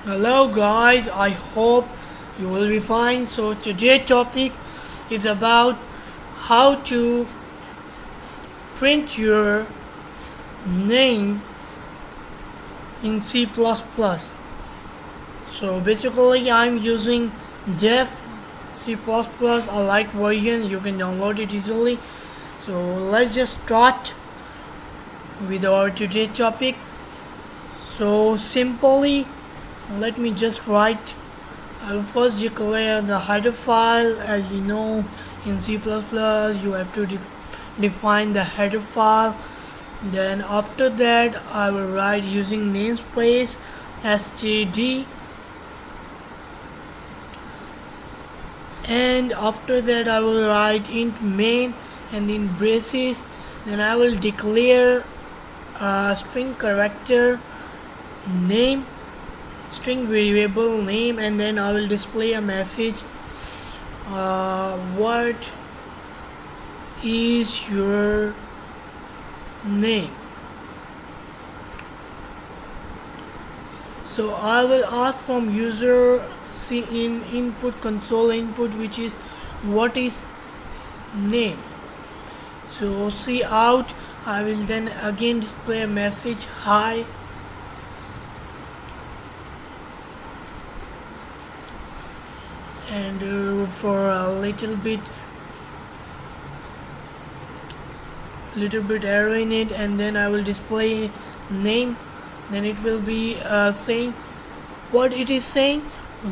Hello guys, I hope you will be fine. So today's topic is about how to print your name in C++. So basically I'm using Def C++, a light version. You can download it easily. So let's just start with our today's topic. So simply let me just write. I will first declare the header file. As we know, in C++ you have to define the header file. Then after that I will write using namespace std, and after that I will write int main and in braces. Then I will declare a string character name, string variable name, and then I will display a message. What is your name? So I will ask from user see in input console input, which is what is name. So see out, I will then again display a message hi. And for a little bit error in it, and then I will display name. Then it will be saying what it is saying.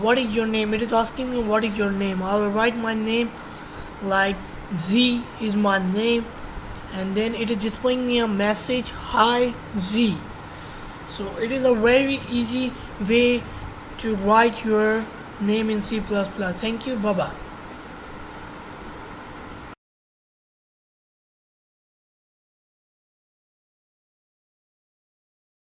What is your name? It is asking me what is your name. I will write my name like Z is my name, and then it is displaying me a message hi Z. So it is a very easy way to write your name in C++. Thank you. Bye bye.